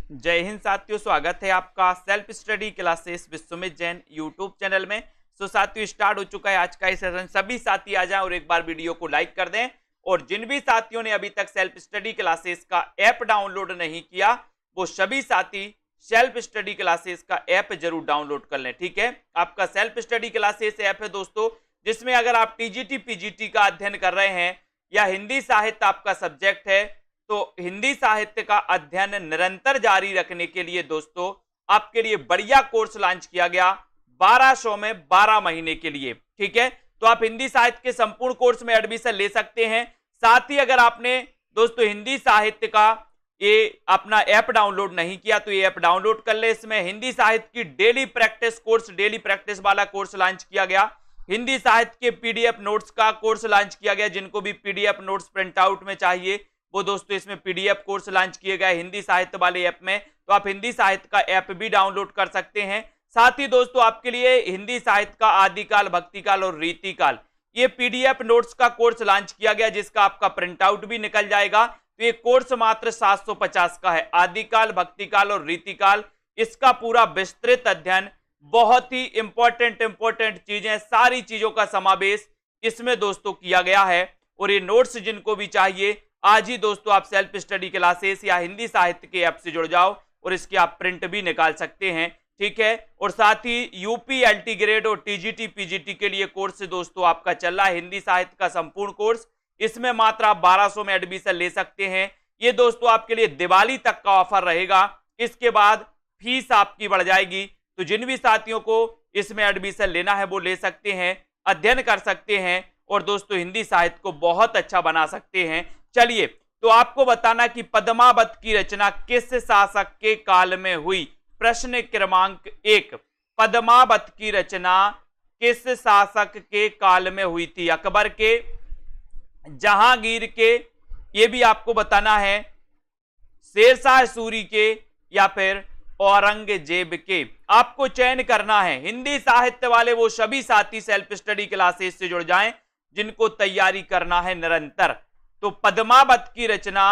जय हिंद साथियों, स्वागत है आपका self study classes Vishwamit Jain YouTube channel में। साथियों, स्टार्ट हो चुका है आज का सेशन। सभी साथी आ जाएं और एक बार वीडियो को लाइक कर दें। और जिन भी साथियों ने अभी तक सेल्फ स्टडी क्लासेस का ऐप डाउनलोड नहीं किया, वो सभी साथी सेल्फ स्टडी क्लासेस का ऐप जरूर डाउनलोड कर लें। ठीक है, आपका सेल्फ स्टडी क्लासेस ऐप है दोस्तों, जिसमें अगर आप टीजीटी पीजीटी का अध्ययन कर रहे हैं या हिंदी साहित्य आपका सब्जेक्ट है, तो हिंदी साहित्य का अध्ययन निरंतर जारी रखने के लिए दोस्तों आपके लिए बढ़िया कोर्स लॉन्च किया गया 1200 में 12 महीने के लिए। ठीक है, तो आप हिंदी साहित्य के संपूर्ण कोर्स में एडमिशन ले सकते हैं। साथ ही अगर आपने दोस्तों हिंदी साहित्य का ये अपना ऐप डाउनलोड नहीं किया, तो ये ऐप डाउनलोड कर ले। इसमें हिंदी साहित्य की daily practice course, daily practice वाला कोर्स लॉन्च किया गया। हिंदी साहित्य के पीडीएफ नोट्स का कोर्स लॉन्च किया गया। जिनको भी पीडीएफ नोट्स प्रिंट आउट में चाहिए, वो दोस्तों इसमें पीडीएफ कोर्स लॉन्च किए गए हिंदी साहित्य वाले ऐप में, तो आप हिंदी साहित्य का ऐप भी डाउनलोड कर सकते हैं। साथ ही दोस्तों आपके लिए हिंदी साहित्य का आदिकाल, भक्तिकाल और रीतिकाल, ये पीडीएफ नोट्स का कोर्स लॉन्च किया गया, जिसका आपका प्रिंट आउट भी निकल जाएगा। तो ये कोर्स मात्र 750 का है। आदिकाल, भक्तिकाल और रीतिकाल, इसका पूरा विस्तृत अध्ययन, बहुत ही इंपॉर्टेंट चीजें, सारी चीजों का समावेश इसमें दोस्तों किया गया है। और ये नोट्स जिनको भी चाहिए, आज ही दोस्तों आप सेल्फ स्टडी क्लासेस या हिंदी साहित्य के ऐप से जुड़ जाओ और इसके आप प्रिंट भी निकाल सकते हैं। ठीक है, और साथ ही यूपी एलटी ग्रेड और टीजीटी पीजीटी के लिए कोर्स दोस्तों आपका चल रहा है हिंदी साहित्य का संपूर्ण कोर्स। इसमें मात्र आप 1200 में एडमिशन ले सकते हैं। ये दोस्तों आपके लिए दिवाली तक का ऑफर रहेगा, इसके बाद फीस आपकी बढ़ जाएगी। तो जिन भी साथियों को इसमें एडमिशन लेना है वो ले सकते हैं, अध्ययन कर सकते हैं और दोस्तों हिंदी साहित्य को बहुत अच्छा बना सकते हैं। चलिए, तो आपको बताना कि पद्मावत की रचना किस शासक के काल में हुई। प्रश्न क्रमांक 1, पद्मावत की रचना किस शासक के काल में हुई थी? अकबर के, जहांगीर के, ये भी आपको बताना है, शेरशाह सूरी के या फिर औरंगजेब के। आपको चयन करना है। हिंदी साहित्य वाले वो सभी साथी सेल्फ स्टडी क्लासेस से जुड़ जाएं जिनको तैयारी करना है निरंतर। तो पद्मावत की रचना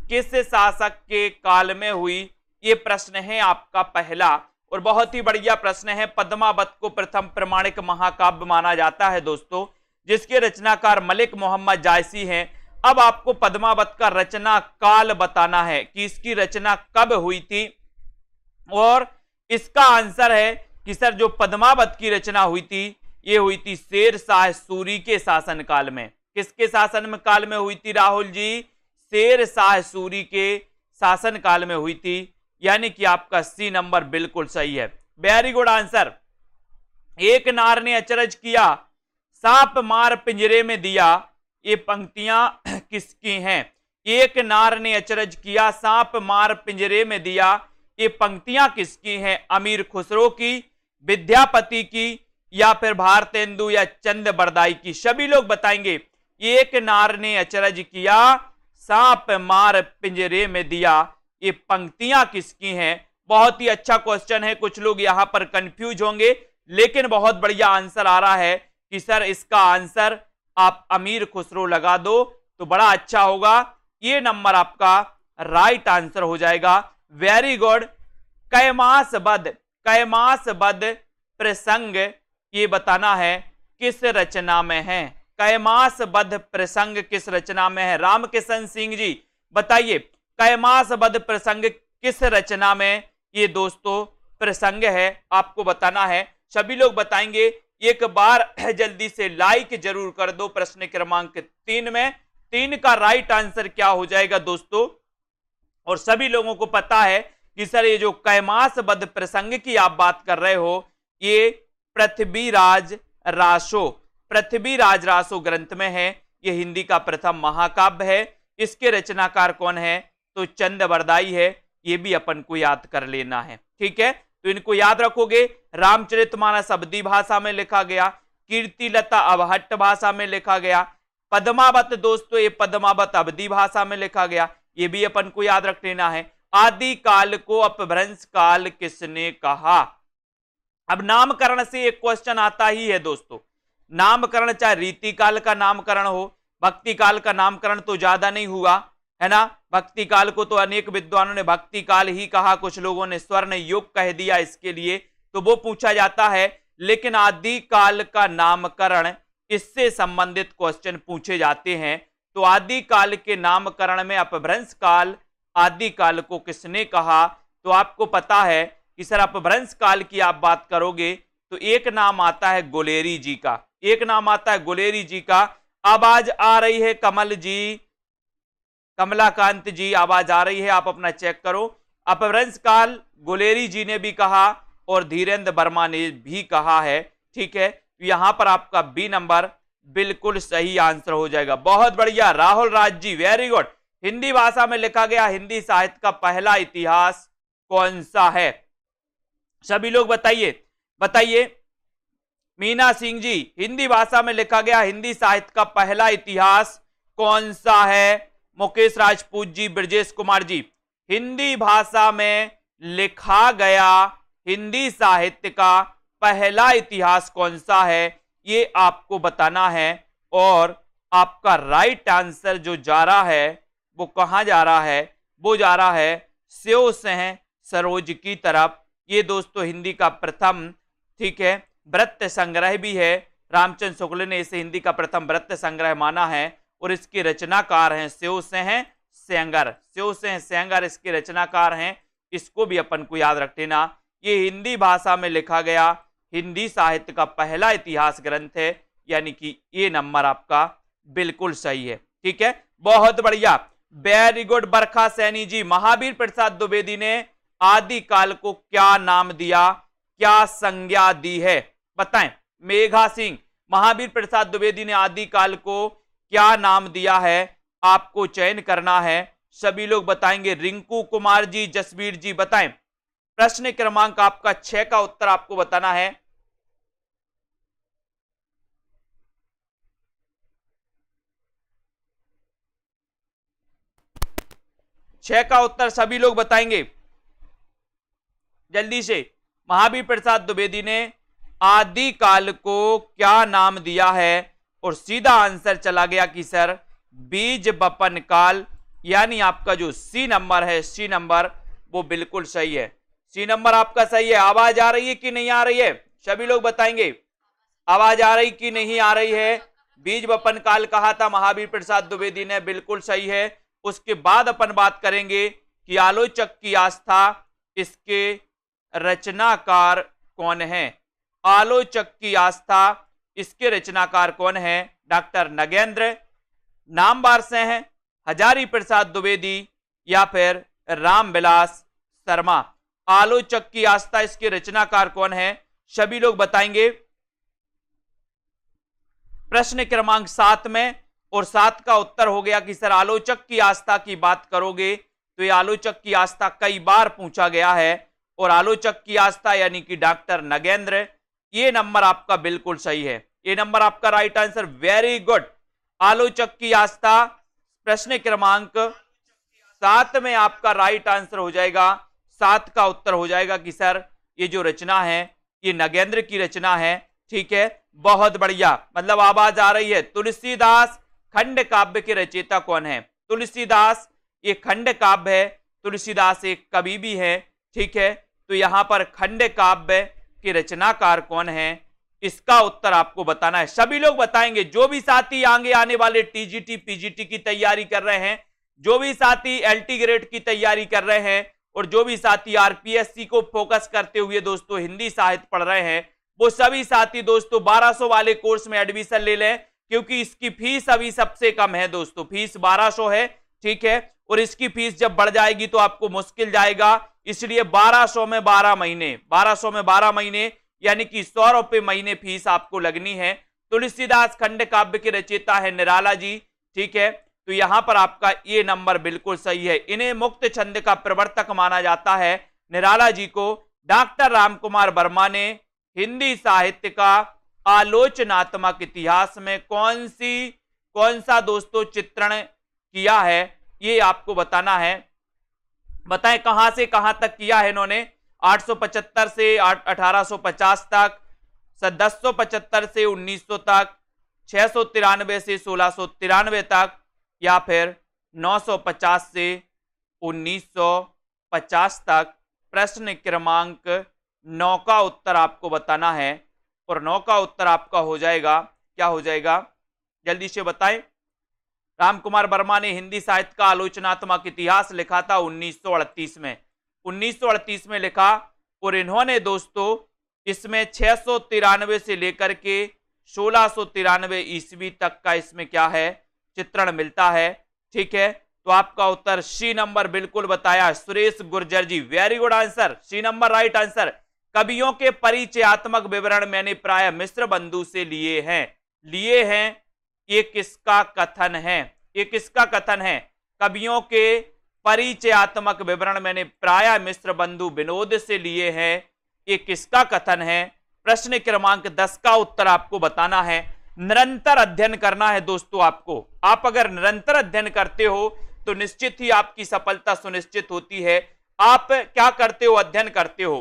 किस शासक के काल में हुई, ये प्रश्न है आपका पहला और बहुत ही बढ़िया प्रश्न है। पद्मावत को प्रथम प्रमाणिक महाकाव्य माना जाता है दोस्तों, जिसके रचनाकार मलिक मोहम्मद जायसी हैं। अब आपको पद्मावत का रचना काल बताना है कि इसकी रचना कब हुई थी, और इसका आंसर है कि सर जो पद्मावत की रचना हुई थी, ये हुई थी शेरशाह सूरी के शासनकाल में। किसके शासन काल में हुई थी राहुल जी? शेरशाह सूरी के शासन काल में हुई थी, यानी कि आपका सी नंबर बिल्कुल सही है। Very good answer. एक नार ने अचरज किया, सांप मार पिंजरे में दिया, ये पंक्तियां किसकी हैं? एक नार ने अचरज किया, सांप मार पिंजरे में दिया, ये पंक्तियां किसकी हैं? अमीर खुसरो की, विद्यापति की या फिर भारतेंदु या चंद बरदाई की? सभी लोग बताएंगे। एक नार ने अचरज किया, सांप मार पिंजरे में दिया, ये पंक्तियां किसकी हैं? बहुत ही अच्छा क्वेश्चन है। कुछ लोग यहां पर कंफ्यूज होंगे, लेकिन बहुत बढ़िया आंसर आ रहा है कि सर इसका आंसर आप अमीर खुसरो लगा दो तो बड़ा अच्छा होगा। ये नंबर आपका राइट आंसर हो जाएगा। Very good. कैमासबद प्रसंग, ये बताना है किस रचना में है। कैमासबद प्रसंग किस रचना में है? रामकिशन सिंह जी बताइए, कैमासबद प्रसंग किस रचना में ये दोस्तों प्रसंग है? आपको बताना है। सभी लोग बताएंगे। एक बार जल्दी से लाइक जरूर कर दो। प्रश्न क्रमांक 3 में 3 का राइट आंसर क्या हो जाएगा दोस्तों? और सभी लोगों को पता है कि सर ये जो कैमासबद प्रसंग की आप बात कर रहे हो, ये पृथ्वीराज रासो ग्रंथ में है। ये हिंदी का प्रथम महाकाव्य है। इसके रचनाकार कौन है? तो चंद बरदाई है। ये भी अपन को याद कर लेना है। ठीक है, तो इनको याद रखोगे। रामचरितमानस अवधी भाषा में लिखा गया, कीर्तिलता अवहट्ट भाषा में लिखा गया। पद्मावत दोस्तों, ये पद्मावत अवधी भाषा में लिखा गया, ये भी अपन को याद रख लेना है। आदि काल को अपभ्रंश काल किसने कहा? अब नामकरण से एक क्वेश्चन आता ही है दोस्तों। नामकरण चाहे रीति काल का नामकरण हो, भक्ति काल का नामकरण तो ज्यादा नहीं हुआ, है ना, भक्ति काल को तो अनेक विद्वानों ने भक्ति काल ही कहा, कुछ लोगों ने स्वर्ण युग कह दिया इसके लिए, तो वो पूछा जाता है। लेकिन आदि काल का नामकरण, इससे संबंधित क्वेश्चन पूछे जाते हैं। तो आदि काल के नामकरण में अपभ्रंश काल, आदि काल को किसने कहा? तो आपको पता है कि सर अपभ्रंश काल की आप बात करोगे तो एक नाम आता है गुलेरी जी का, एक नाम आता है गुलेरी जी का। आवाज आ रही है कमल जी, कमलाकांत जी, आवाज आ रही है, आप अपना चेक करो। अपभ्रंश काल गुलेरी जी ने भी कहा और धीरेन्द्र वर्मा ने भी कहा है, ठीक है। यहां पर आपका बी नंबर बिल्कुल सही आंसर हो जाएगा। बहुत बढ़िया राहुल राज जी, वेरी गुड। हिंदी भाषा में लिखा गया हिंदी साहित्य का पहला इतिहास कौन सा है? सभी लोग बताइए, बताइए। मीना सिंह जी, हिंदी भाषा में लिखा गया हिंदी साहित्य का पहला इतिहास कौन सा है? मुकेश राजपूत जी, ब्रजेश कुमार जी, हिंदी भाषा में लिखा गया हिंदी साहित्य का पहला इतिहास कौन सा है, ये आपको बताना है। और आपका राइट आंसर जो जा रहा है वो कहां जा रहा है? वो जा रहा है स्यो सें सरोज की तरफ। ये दोस्तों हिंदी का प्रथम, ठीक है, वृत्त संग्रह भी है। रामचंद्र शुक्ल ने इसे हिंदी का प्रथम वृत्त संग्रह माना है और इसके रचनाकार हैं स्यो सें सेंगर, स्यो सें सेंगर इसके रचनाकार हैं। इसको भी अपन को याद रख लेना। ये हिंदी भाषा में लिखा गया हिंदी साहित्य का पहला इतिहास ग्रंथ है, यानी कि ये नंबर आपका बिल्कुल सही है, ठीक है। बहुत बढ़िया, वेरी गुड बरखा सैनी जी। महावीर प्रसाद द्विवेदी ने आदि काल को क्या नाम दिया, क्या संज्ञा दी है? बताएं। मेघा सिंह, महावीर प्रसाद द्विवेदी ने आदि काल को क्या नाम दिया है? आपको चयन करना है, सभी लोग बताएंगे। रिंकू कुमार जी, जसवीर जी, बताएं। प्रश्न क्रमांक आपका 6 का उत्तर आपको बताना है। छह का उत्तर सभी लोग बताएंगे जल्दी से। महावीर प्रसाद द्विवेदी ने आदि काल को क्या नाम दिया है? और सीधा आंसर चला गया कि सर बीज बपन काल, यानी आपका जो सी नंबर है, सी नंबर वो बिल्कुल सही है। सी नंबर आपका सही है। आवाज आ रही है कि नहीं आ रही है? सभी लोग बताएंगे, आवाज आ रही कि नहीं आ रही है? बीज बपन काल कहा था महावीर प्रसाद द्विवेदी ने, बिल्कुल सही है। उसके बाद अपन बात करेंगे कि आलोचक की आस्था, इसके रचनाकार कौन है? आलोचक की आस्था, इसके रचनाकार कौन है? डॉक्टर नगेंद्र नामवार से हैं, हजारी प्रसाद द्विवेदी या फिर रामविलास शर्मा। आलोचक की आस्था, इसके रचनाकार कौन है? सभी लोग बताएंगे। प्रश्न क्रमांक 7 में, और 7 का उत्तर हो गया कि सर आलोचक की आस्था की बात करोगे तो ये आलोचक की आस्था कई बार पूछा गया है, और आलोचक की आस्था यानी कि डॉक्टर नगेंद्र, ये नंबर आपका बिल्कुल सही है। ये नंबर आपका राइट आंसर, वेरी गुड। आलोचक की आस्था प्रश्न क्रमांक 7 में आपका राइट आंसर हो जाएगा। 7 का उत्तर हो जाएगा कि सर ये जो रचना है ये नगेंद्र की रचना है, ठीक है। बहुत बढ़िया, मतलब आवाज आ रही है। तुलसीदास खंड काव्य के रचयिता कौन है? तुलसीदास ये खंड काव्य है, तुलसीदास एक कवि भी है, ठीक है। तो यहां पर खंड काव्य के रचनाकार कौन है, इसका उत्तर आपको बताना है। सभी लोग बताएंगे। जो भी साथी आगे आने वाले टीजीटी पीजीटी की तैयारी कर रहे हैं, जो भी साथी एलटी ग्रेड की तैयारी कर रहे हैं, और जो भी साथी आरपीएससी को फोकस करते हुए दोस्तों हिंदी साहित्य पढ़ रहे हैं, वो सभी साथी दोस्तों 1200 वाले कोर्स में एडमिशन ले लें, क्योंकि इसकी फीस अभी सबसे कम है दोस्तों। फीस 1200 है, ठीक है, और इसकी फीस जब बढ़ जाएगी तो आपको मुश्किल जाएगा। इसलिए 1200 में 12 महीने, 1200 में 12 महीने यानी कि 100 रुपए महीने फीस आपको लगनी है। तुलसीदास खंड काव्य के रचयिता है निराला जी, ठीक है। तो यहां पर आपका ये नंबर बिल्कुल सही है। इन्हें मुक्त छंद का प्रवर्तक माना जाता है, निराला जी को। डॉक्टर रामकुमार वर्मा ने हिंदी साहित्य का आलोचनात्मक इतिहास में कौन सा दोस्तों चित्रण किया है, ये आपको बताना है। बताएं कहां से कहां तक किया है इन्होंने? 875 से 1850 तक, 1075 से 1900 तक, 693 से 1693 तक, या फिर 950 से 1950 तक। प्रश्न क्रमांक 9 का उत्तर आपको बताना है और 9 का उत्तर आपका हो जाएगा, क्या हो जाएगा जल्दी से बताएं। रामकुमार वर्मा ने हिंदी साहित्य का आलोचनात्मक इतिहास लिखा था 1938 में, 1938 में लिखा। और इन्होंने दोस्तों इसमें 693 से लेकर के 1693 ईस्वी तक का इसमें क्या है चित्रण मिलता है। ठीक है, तो आपका उत्तर सी नंबर बिल्कुल बताया Suresh Gurjar ji, very good answer, C number right answer. कवियों के परिचयात्मक विवरण मैंने प्राय मिश्र बंधु से लिए हैं। ये किसका कथन है, ये किसका कथन है? कवियों के परिचयात्मक विवरण मैंने प्राय मिश्र बंधु विनोद से लिए हैं, ये किसका कथन है? प्रश्न क्रमांक 10 का उत्तर आपको बताना है। निरंतर अध्ययन करना है दोस्तों आपको। आप अगर निरंतर अध्ययन करते हो तो निश्चित ही आपकी सफलता सुनिश्चित होती है। आप क्या करते हो, अध्ययन करते हो,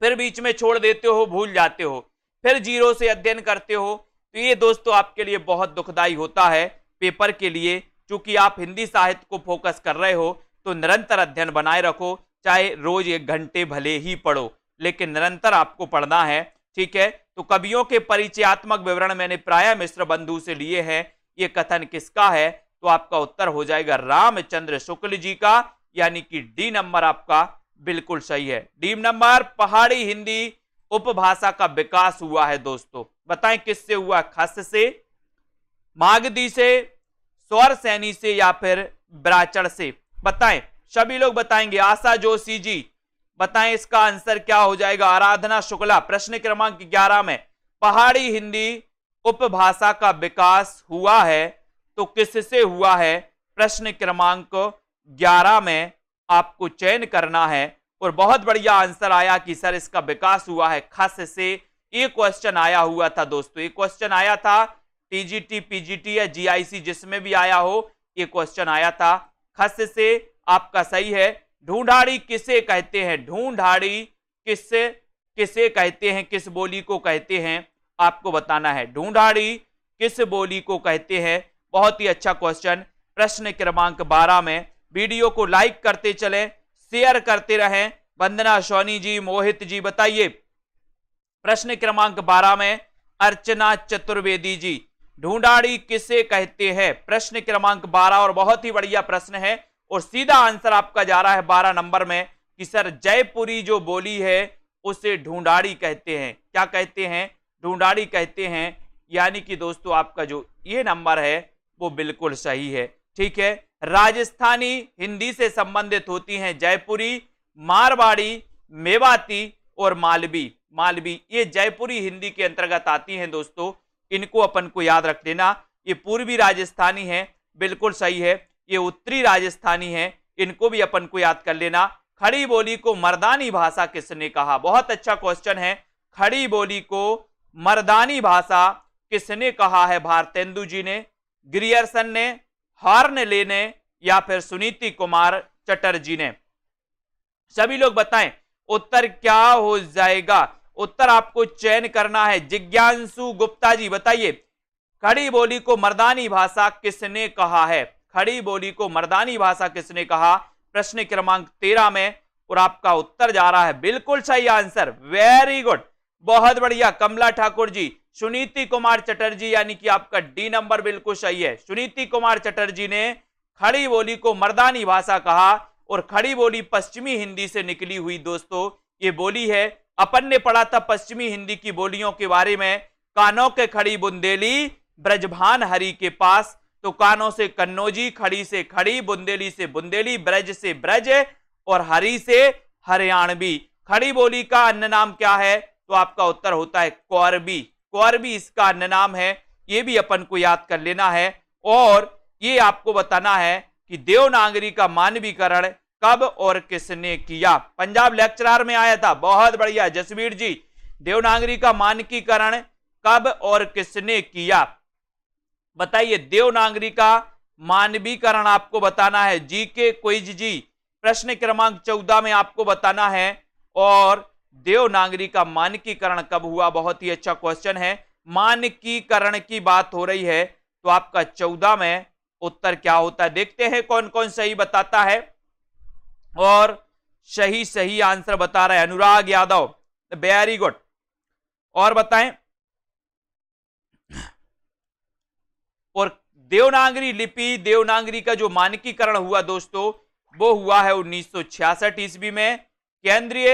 फिर बीच में छोड़ देते हो, भूल जाते हो, फिर जीरो से अध्ययन करते हो, तो ये दोस्तों आपके लिए बहुत दुखदाई होता है पेपर के लिए। क्योंकि आप हिंदी साहित्य को फोकस कर रहे हो तो निरंतर अध्ययन बनाए रखो, चाहे रोज 1 घंटे भले ही पढ़ो, लेकिन निरंतर आपको पढ़ना है। ठीक है, तो कवियों के परिचयात्मक विवरण मैंने प्राय मिश्र बंधु से लिए हैं, ये कथन किसका है? तो आपका उत्तर हो जाएगा रामचंद्र शुक्ल जी का, यानी कि डी नंबर आपका बिल्कुल सही है। डी नंबर, पहाड़ी हिंदी उपभाषा का विकास हुआ है दोस्तों, बताएं किससे हुआ? खस से, मागधी से, स्वर सैनी से या फिर ब्राचड़ से? बताएं, सभी लोग बताएंगे। आशा जोशी जी बताएं इसका आंसर क्या हो जाएगा? आराधना शुक्ला, प्रश्न क्रमांक 11 में पहाड़ी हिंदी उपभाषा का विकास हुआ है तो किससे हुआ है? प्रश्न क्रमांक 11 में आपको चयन करना है। और बहुत बढ़िया आंसर आया कि सर इसका विकास हुआ है खस से। ये क्वेश्चन आया हुआ था दोस्तों, ये क्वेश्चन आया था टीजीटी, पीजीटी या जीआईसी जिसमें भी आया हो, ये क्वेश्चन आया था। खस से आपका सही है। ढूंढाड़ी किसे कहते हैं? ढूंढाड़ी किसे कहते हैं, किस बोली को कहते हैं, आपको बताना है। ढूंढाड़ी किस बोली को कहते हैं? बहुत ही अच्छा क्वेश्चन। प्रश्न क्रमांक 12 में वीडियो को लाइक करते चलें, शेयर करते रहें। वंदना सोनी जी, मोहित जी बताइए। प्रश्न क्रमांक 12 में अर्चना चतुर्वेदी जी, ढूंढाड़ी किसे कहते हैं? प्रश्न क्रमांक 12 और बहुत ही बढ़िया प्रश्न है और सीधा आंसर आपका जा रहा है 12 नंबर में कि सर जयपुरी जो बोली है उसे ढूंढाड़ी कहते हैं। क्या कहते हैं? ढूंढाड़ी कहते हैं। यानी कि दोस्तों आपका जो ये नंबर है वो बिल्कुल सही है। ठीक है, राजस्थानी हिंदी से संबंधित होती हैं जयपुरी, मारवाड़ी, मेवाती और मालवी ये जयपुरी हिंदी के अंतर्गत आती हैं दोस्तों। इनको अपन को याद रख लेना। ये पूर्वी राजस्थानी है, बिल्कुल सही है। ये उत्तरी राजस्थानी है, इनको भी अपन को याद कर लेना। खड़ी बोली को मर्दानी भाषा किसने कहा? बहुत अच्छा क्वेश्चन है। खड़ी बोली को मर्दानी भाषा किसने कहा है? भारतेंदु जी ने, ग्रियर्सन ने, हार्नले ने या फिर सुनीति कुमार चटर्जी ने? सभी लोग बताएं उत्तर क्या हो जाएगा। उत्तर आपको चयन करना है। जिज्ञांशु गुप्ता जी बताइए, खड़ी बोली को मर्दानी भाषा किसने कहा है? खड़ी बोली को मर्दानी भाषा किसने कहा? प्रश्न क्रमांक 13 में। और आपका उत्तर जा रहा है बिल्कुल सही आंसर, वेरी गुड, बहुत बढ़िया कमला ठाकुर जी। सुनीति कुमार चटर्जी, यानी कि आपका डी नंबर बिल्कुल सही है। सुनीति कुमार चटर्जी ने खड़ी बोली को मर्दानी भाषा कहा। और खड़ी बोली पश्चिमी हिंदी से निकली हुई दोस्तों ये बोली है। अपन ने पढ़ा था पश्चिमी हिंदी की बोलियों के बारे में। कानों के खड़ी बुंदेली, ब्रजभान हरि के पास, तो कानों से कन्नौजी, खड़ी से खड़ी, बुंदेली से बुंदेली, ब्रज से ब्रज और हरि से हरियाणवी। खड़ी बोली का अन्य नाम क्या है? तो आपका उत्तर होता है कौरबी। कौरबी इसका अन्य नाम है, ये भी अपन को याद कर लेना है। और ये आपको बताना है कि देवनागरी का मानवीकरण कब और किसने किया? पंजाब लेक्चरर में आया था, बहुत बढ़िया जसवीर जी। देवनागरी का मानकीकरण कब और किसने किया? बताइए। देवनागरी का मानवीकरण आपको बताना है। जीके क्विज जी, प्रश्न क्रमांक 14 में आपको बताना है। और देवनागरी का मानकीकरण कब हुआ? बहुत ही अच्छा क्वेश्चन है। मानकीकरण की बात हो रही है तो आपका 14 में उत्तर क्या होता है। देखते हैं कौन कौन सही बताता है और सही सही आंसर बता रहे हैं। Anurag Yadav, very good. और बताएं। और देवनागरी लिपि, देवनागरी का जो मानकीकरण हुआ दोस्तों, वो हुआ है 1966 ईस्वी में केंद्रीय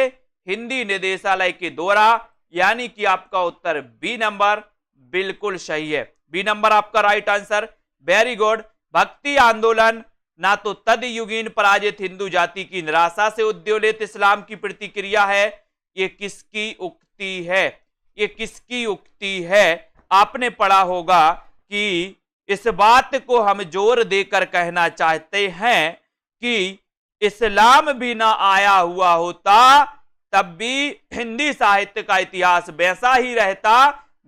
हिंदी निदेशालय के द्वारा, यानी कि आपका उत्तर बी नंबर बिल्कुल सही है। बी नंबर आपका राइट आंसर, वेरी गुड। भक्ति आंदोलन ना तो तदयुगीन पराजित हिंदू जाति की निराशा से उद्वेलित इस्लाम की प्रतिक्रिया है। ये किसकी उक्ति है? ये किसकी उक्ति है? आपने पढ़ा होगा कि इस बात को हम जोर देकर कहना चाहते हैं कि इस्लाम भी ना आया हुआ होता तब भी हिंदी साहित्य का इतिहास वैसा ही रहता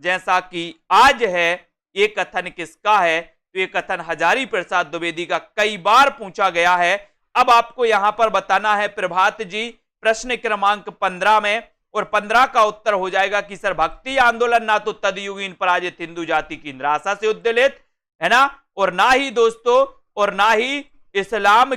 जैसा कि आज है। ये कथन किसका है? तो ये कथन हजारी प्रसाद द्विवेदी का कई बार पूछा गया है। अब आपको यहां पर बताना है प्रभात जी प्रश्न क्रमांक 15 में, और 15 का उत्तर हो जाएगा कि सर भक्ति आंदोलन ना तो तदयुगीन पराजित हिंदू जाति की निराशा से उद्वेलित है ना, और ना ही दोस्तों, और ना ही इस्लाम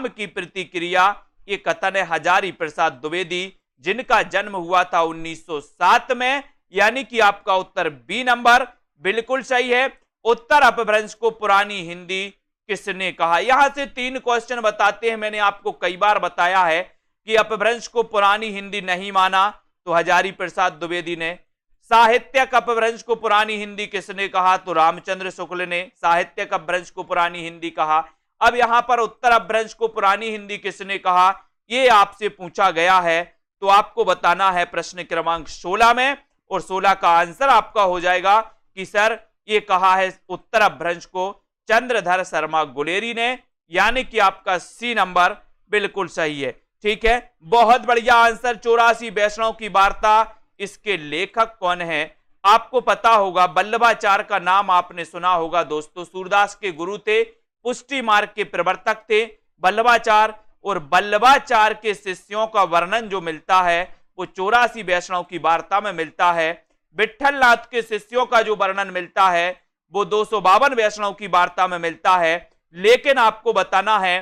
की प्रतिक्रिया। ये कथन है हजारी प्रसाद द्विवेदी, जिनका जन्म हुआ था 1907 में, यानी कि आपका उत्तर बी नंबर बिल्कुल सही है। उत्तर अपभ्रंश को पुरानी हिंदी किसने कहा? यहां से 3 क्वेश्चन बताते हैं। मैंने आपको कई बार बताया है कि अपभ्रंश को पुरानी हिंदी नहीं माना तो हजारी प्रसाद द्विवेदी ने। साहित्यक अपभ्रंश को पुरानी हिंदी किसने कहा? तो रामचंद्र शुक्ल ने साहित्यक अपभ्रंश को पुरानी हिंदी कहा। अब यहां पर उत्तर अपभ्रंश को पुरानी हिंदी किसने कहा, ये आपसे पूछा गया है, तो आपको बताना है प्रश्न क्रमांक 16 में, और 16 का आंसर आपका हो जाएगा कि सर ये कहा है उत्तर अपभ्रंश को चंद्रधर शर्मा गुलेरी ने, यानी कि आपका सी नंबर बिल्कुल सही है। ठीक है, बहुत बढ़िया आंसर। 84 वैष्णव की वार्ता, इसके लेखक कौन है? आपको पता होगा, वल्लभाचार्य का नाम आपने सुना होगा दोस्तों। सूरदास के गुरु थे, पुष्टि मार्ग के प्रवर्तक थे वल्लभाचार्य, और वल्लभाचार्य के शिष्यों का वर्णन जो मिलता है वो 84 वैष्णव की वार्ता में मिलता है। विठल नाथ के शिष्यों का जो वर्णन मिलता है वो 252 वैष्णव की वार्ता में मिलता है। लेकिन आपको बताना है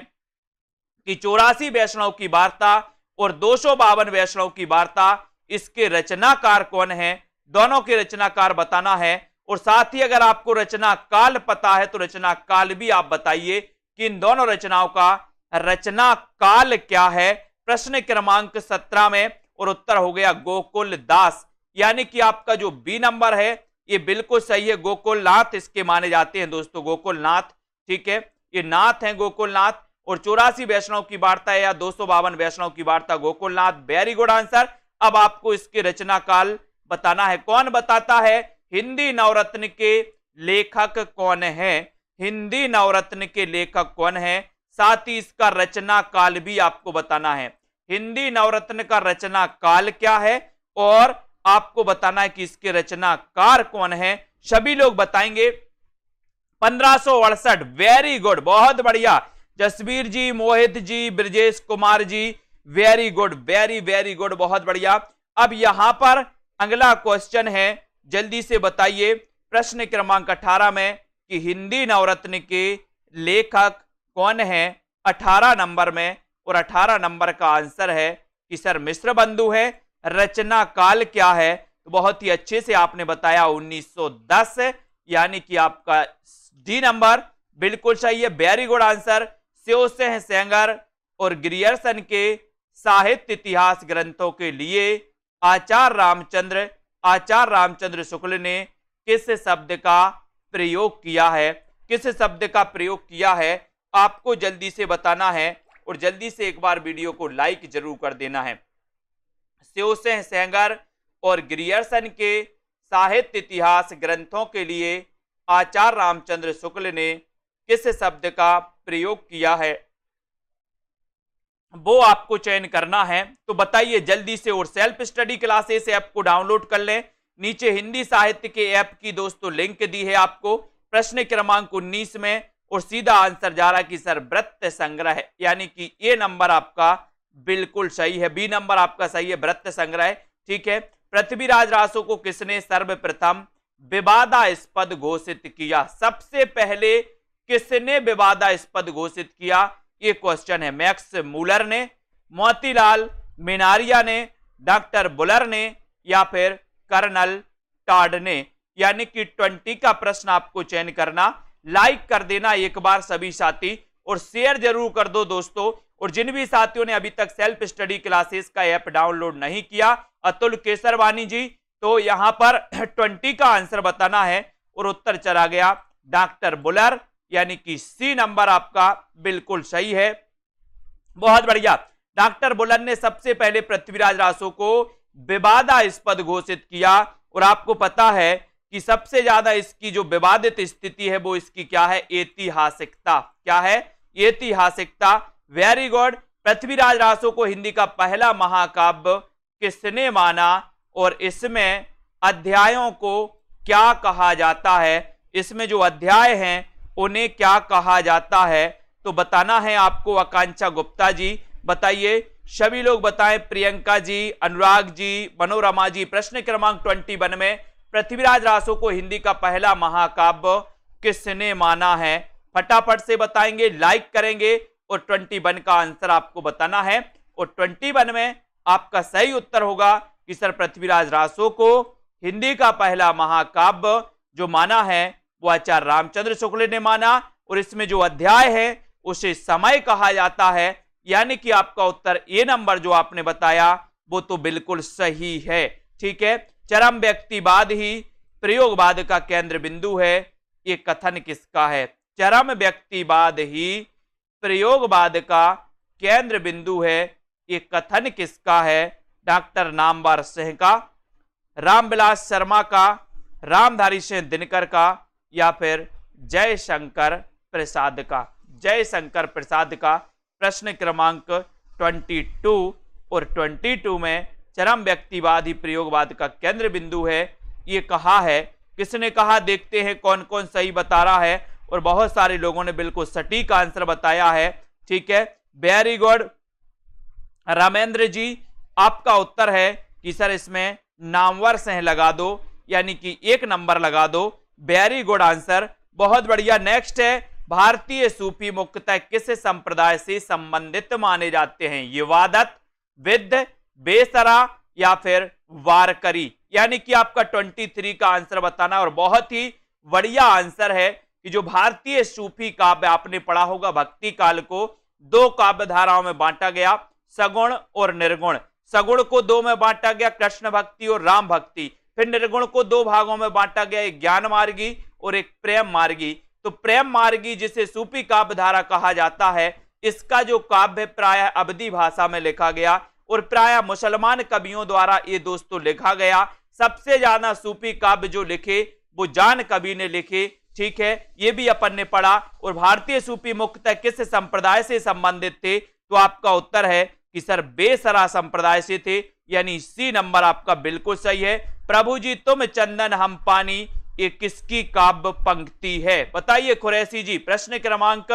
कि 84 वैष्णव की वार्ता और 252 वैष्णव की वार्ता, इसके रचनाकार कौन है? दोनों के रचनाकार बताना है। और साथ ही अगर आपको रचना काल पता है तो रचना काल भी आप बताइए कि इन दोनों रचनाओं का रचना काल क्या है, प्रश्न क्रमांक 17 में। और उत्तर हो गया गोकुल दास, यानी कि आपका जो बी नंबर है ये बिल्कुल सही है। गोकुलनाथ इसके माने जाते हैं दोस्तों, गोकुलनाथ। ठीक है, ये नाथ है गोकुलनाथ। और 84 वैष्णव की वार्ता या 252 वैष्णव की वार्ता गोकुलनाथ, वेरी गुड आंसर। अब आपको इसके रचना काल बताना है। कौन बताता है? हिंदी नवरत्न के लेखक कौन है? हिंदी नवरत्न के लेखक कौन है? साथ ही इसका रचना काल भी आपको बताना है। हिंदी नवरत्न का रचना काल क्या है और आपको बताना है कि इसके रचनाकार कौन है। सभी लोग बताएंगे 1568, वेरी गुड, बहुत बढ़िया। Jasveer ji, Mohit ji, Brajesh Kumar ji, very good, very very good, बहुत बढ़िया। अब यहां पर अगला क्वेश्चन है, जल्दी से बताइए प्रश्न क्रमांक 18 में कि हिंदी नवरत्न के लेखक कौन है 18 नंबर में। और 18 नंबर का आंसर है कि सर मिश्र बंधु है। रचना काल क्या है? तो बहुत ही अच्छे से आपने बताया 1910, यानी कि आपका डी नंबर बिल्कुल सही है, very good answer. Shivsena Sengar और ग्रियर्सन के साहित्य इतिहास ग्रंथों के लिए आचार्य रामचंद्र शुक्ल ने किस शब्द का प्रयोग किया है? किस शब्द का प्रयोग किया है आपको जल्दी से बताना है, और जल्दी से एक बार वीडियो को लाइक जरूर कर देना है। शिवसेन सेंगर और ग्रियर्सन के साहित्य इतिहास ग्रंथों के लिए आचार्य रामचंद्र शुक्ल ने किस शब्द का प्रयोग किया है, वो आपको चयन करना है। तो बताइए जल्दी से। और सेल्फ स्टडी क्लासेस ऐप को डाउनलोड कर लें। नीचे हिंदी साहित्य के ऐप की दोस्तों लिंक दी है आपको प्रश्न क्रमांक 19 में, और सीधा आंसर जा रहा है कि सर वृत्त संग्रह, यानी कि ए नंबर आपका बिल्कुल सही है, बी नंबर आपका सही है, वृत्त संग्रह। ठीक है, पृथ्वीराज रासो को किसने सर्वप्रथम विवादास्पद घोषित किया? सबसे पहले किसने विवादास्पद घोषित किया? ये क्वेश्चन है। मैक्स मूलर ने, मोतीलाल मिनारिया ने, डॉक्टर बुलर ने, या फिर कर्नल टॉड ने? यानी कि 20 का प्रश्न आपको चयन करना। लाइक कर देना एक बार सभी साथी, और शेयर जरूर कर दो दोस्तों। और जिन भी साथियों ने अभी तक सेल्फ स्टडी क्लासेस का ऐप डाउनलोड नहीं किया, अतुल केसरवानी जी, तो यहां पर 20 का आंसर बताना है, और उत्तर चला गया डॉक्टर बुलर, यानी कि सी नंबर आपका बिल्कुल सही है। बहुत बढ़िया। डॉक्टर बुलर ने सबसे पहले पृथ्वीराज रासो को विवादास्पद घोषित किया, और आपको पता है कि सबसे ज्यादा इसकी जो विवादित स्थिति है वो इसकी क्या है? ऐतिहासिकता। क्या है? ऐतिहासिकता। Very good. पृथ्वीराज रासो को हिंदी का पहला महाकाव्य किसने माना, और इसमें अध्यायों को क्या कहा जाता है? इसमें जो अध्याय हैं उन्हें क्या कहा जाता है? तो बताना है आपको। आकांक्षा गुप्ता जी बताइए, सभी लोग बताएं। प्रियंका जी, अनुराग जी, मनोरमा जी। प्रश्न क्रमांक 21 में पृथ्वीराज रासो को हिंदी का पहला महाकाव्य किसने माना है? फटाफट से बताएंगे, लाइक करेंगे, और 21 का आंसर आपको बताना है। और 21 में आपका सही उत्तर होगा कि सर पृथ्वीराज रासो को हिंदी का पहला महाकाव्य जो माना है वो आचार्य रामचंद्र शुक्ल ने माना, और इसमें जो अध्याय है उसे समय कहा जाता है। यानी कि आपका उत्तर ए नंबर जो आपने बताया वो तो बिल्कुल सही है। ठीक है। चरम व्यक्तिवाद ही प्रयोगवाद का केंद्र बिंदु है, ये कथन किसका है? चरम व्यक्तिवाद ही प्रयोगवाद का केंद्र बिंदु है, ये कथन किसका है? डॉक्टर नामवर सिंह का, रामविलास शर्मा का, रामधारी सिंह दिनकर का, या फिर जयशंकर प्रसाद का? जयशंकर प्रसाद का। प्रश्न क्रमांक 22 और 22 में चरम व्यक्तिवाद ही प्रयोगवाद का केंद्र बिंदु है, ये कहा है। किसने कहा? देखते हैं कौन कौन सही बता रहा है, और बहुत सारे लोगों ने बिल्कुल सटीक आंसर बताया है। ठीक है, वेरी गुड। रामेंद्र जी, आपका उत्तर है कि सर इसमें नामवर सिंह लगा दो, यानी कि 1 नंबर लगा दो। वेरी गुड आंसर, बहुत बढ़िया। नेक्स्ट है, भारतीय सूफी मुख्यतः किस संप्रदाय से संबंधित माने जाते हैं? युवादत, विद्ध, बेसरा, या फिर वारकरी? यानी कि आपका 23 का आंसर बताना। और बहुत ही बढ़िया आंसर है कि जो भारतीय सूफी काव्य आपने पढ़ा होगा, भक्ति काल को 2 काव्य धाराओं में बांटा गया, सगुण और निर्गुण। सगुण को 2 में बांटा गया, कृष्ण भक्ति और राम भक्ति। फिर निर्गुण को 2 भागों में बांटा गया, एक ज्ञान मार्गी और एक प्रेम मार्गी। तो प्रेम मार्गी जिसे सूफी काव्य धारा कहा जाता है, इसका जो काव्य प्रायः अवधी भाषा में लिखा गया, और प्रायः मुसलमान कवियों द्वारा ये दोस्तों लिखा गया। सबसे ज्यादा सूफी काव्य जो लिखे वो जान कवि ने लिखे। ठीक है, ये भी अपन ने पढ़ा। और भारतीय सूफी मुख्यतः किस संप्रदाय से संबंधित थे? तो आपका उत्तर है कि सर बेसरा संप्रदाय से थे, यानी सी नंबर आपका बिल्कुल सही है। प्रभु जी तुम चंदन हम पानी, ये किसकी काव्य पंक्ति है? बताइए कुरैशी जी। प्रश्न क्रमांक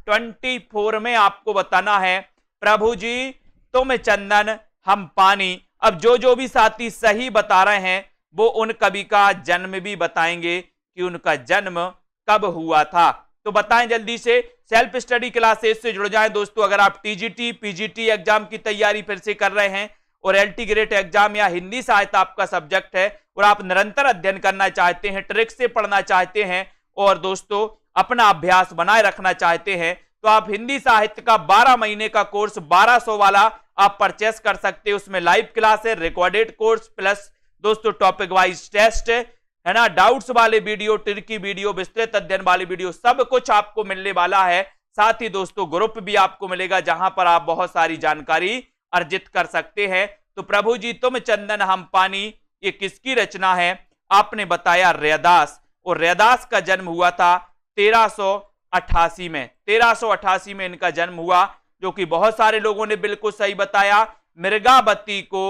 24 में आपको बताना है, प्रभु जी तुम चंदन हम पानी। अब जो भी साथी सही बता रहे हैं वो उन कवि का जन्म भी बताएंगे कि उनका जन्म कब हुआ था। तो बताएं जल्दी से। सेल्फ स्टडी क्लासेस से जुड़ जाएं दोस्तों। अगर आप टीजीटी, पीजीटी एग्जाम की तैयारी फिर से कर रहे हैं, और एलटी ग्रेड एग्जाम या हिंदी साहित्य आपका सब्जेक्ट है, और आप निरंतर अध्ययन करना चाहते हैं, ट्रिक से पढ़ना चाहते हैं, और दोस्तों अपना अभ्यास बनाए रखना चाहते हैं, तो आप हिंदी साहित्य का 12 महीने का कोर्स 1200 वाला आप परचेस कर सकते हैं। उसमें लाइव क्लास है, रिकॉर्डेड कोर्स, प्लस दोस्तों टॉपिक वाइज टेस्ट है ना, डाउट्स वाले वीडियो, ट्रिकी वीडियो, विस्तृत अध्ययन वाले वीडियो, सब कुछ आपको मिलने वाला है। साथ ही दोस्तों ग्रुप भी आपको मिलेगा जहां पर आप बहुत सारी जानकारी अर्जित कर सकते हैं। तो प्रभु जी तुम चंदन हम पानी, ये किसकी रचना है? आपने बताया रैदास, और रैदास का जन्म हुआ था 1388 में। 1388 में इनका जन्म हुआ, जो कि बहुत सारे लोगों ने बिल्कुल सही बताया। मृगावती को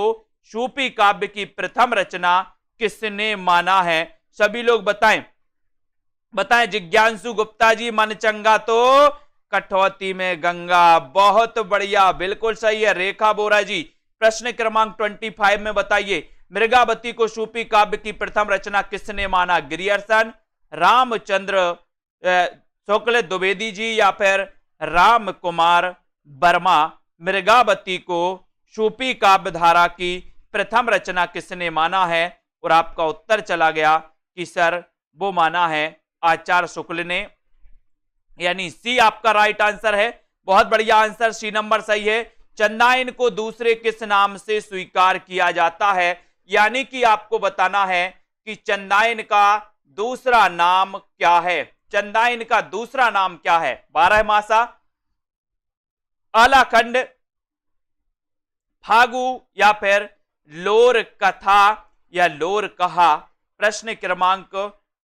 सूफी काव्य की प्रथम रचना किसने माना है? सभी लोग बताएं, बताएं। जिज्ञांसु गुप्ता जी, मन चंगा तो कठौती में गंगा, बहुत बढ़िया, बिल्कुल सही है। रेखा बोरा जी, प्रश्न क्रमांक 25 में बताइए, मृगावती को सूफी काव्य की प्रथम रचना किसने माना? ग्रियर्सन, रामचंद्र शुक्ल द्विवेदी जी या फिर राम कुमार वर्मा मृगावती को सूफी काव्य धारा की प्रथम रचना किसने माना है? और आपका उत्तर चला गया कि सर वो माना है आचार्य शुक्ल ने, यानी सी आपका राइट आंसर है। बहुत बढ़िया आंसर, सी नंबर सही है। चंदायन को दूसरे किस नाम से स्वीकार किया जाता है? यानी कि आपको बताना है कि चंदायन का दूसरा नाम क्या है। चंदायन का दूसरा नाम क्या है? 12 मासा, आलाखंड, फागु या फिर लोर कथा या लोर कहा। प्रश्न क्रमांक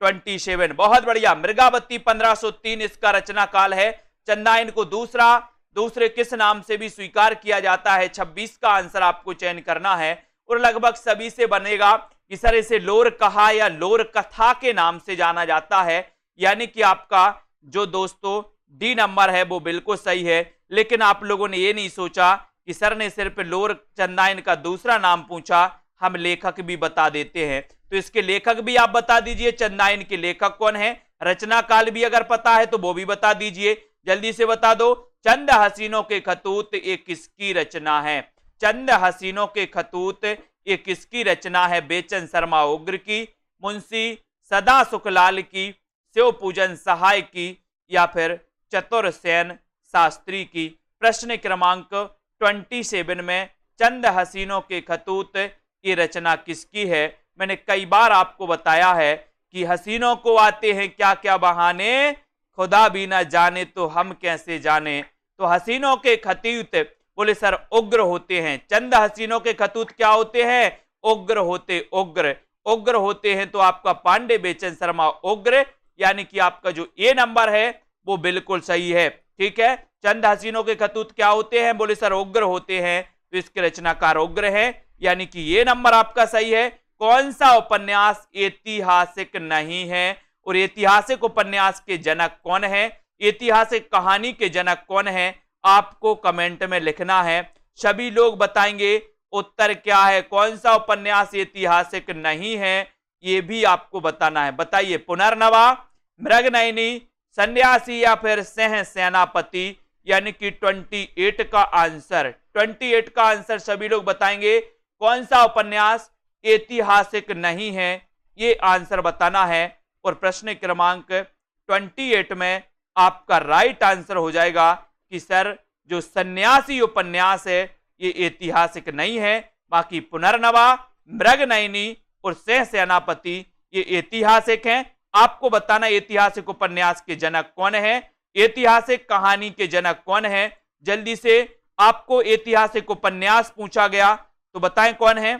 27। बहुत बढ़िया, मृगावती 1503 इसका रचना काल है। चंदायन को दूसरे किस नाम से भी स्वीकार किया जाता है? 26 का आंसर आपको चयन करना है। और लगभग सभी से बनेगा कि सर इसे लोर कहा या लोर कथा के नाम से जाना जाता है। यानी कि आपका जो दोस्तों डी नंबर है वो बिल्कुल सही है। लेकिन आप लोगों ने ये नहीं सोचा कि सर ने सिर्फ लोर चंदायन का दूसरा नाम पूछा, हम लेखक भी बता देते हैं। तो इसके लेखक भी आप बता दीजिए, चंदायन के लेखक कौन है। रचना काल भी अगर पता है तो वो भी बता दीजिए, जल्दी से बता दो। चंद हसीनों के खतूत ये किसकी रचना है? चंद हसीनों के खतूत ये किसकी रचना है? बेचन शर्मा उग्र की, मुंशी सदा सुखलाल की, शिव पूजन सहाय की या फिर चतुर सेन शास्त्री की। प्रश्न क्रमांक 27 में चंद हसीनों के खतूत ये रचना किसकी है? मैंने कई बार आपको बताया है कि हसीनों को आते हैं क्या क्या बहाने, खुदा भी ना जाने तो हम कैसे जाने। तो हसीनों के खतूत बोले सर उग्र होते हैं। चंद हसीनों के खतूत क्या होते हैं? उग्र होते हैं। तो आपका पांडे बेचन शर्मा उग्र, यानी कि आपका जो ए नंबर है वो बिल्कुल सही है। ठीक है, चंद हसीनों के खतूत क्या होते हैं? बोले सर उग्र होते हैं। तो इसके रचनाकार उग्र है, यानी कि ये नंबर आपका सही है। कौन सा उपन्यास ऐतिहासिक नहीं है? और ऐतिहासिक उपन्यास के जनक कौन है? ऐतिहासिक कहानी के जनक कौन है? आपको कमेंट में लिखना है। सभी लोग बताएंगे उत्तर क्या है। कौन सा उपन्यास ऐतिहासिक नहीं है ये भी आपको बताना है। बताइए, पुनर्नवा, मृगनयनी, सन्यासी या फिर सह सेनापति। यानी कि 28 का आंसर, 28 का आंसर सभी लोग बताएंगे। कौन सा उपन्यास ऐतिहासिक नहीं है ये आंसर बताना है। और प्रश्न क्रमांक 28 में आपका राइट आंसर हो जाएगा कि सर जो सन्यासी उपन्यास है ये ऐतिहासिक नहीं है। बाकी पुनर्नवा, मृगनयनी और सह सेनापति ये ऐतिहासिक हैं। आपको बताना ऐतिहासिक उपन्यास के जनक कौन है, ऐतिहासिक कहानी के जनक कौन है। जल्दी से, आपको ऐतिहासिक उपन्यास पूछा गया तो बताएं कौन है।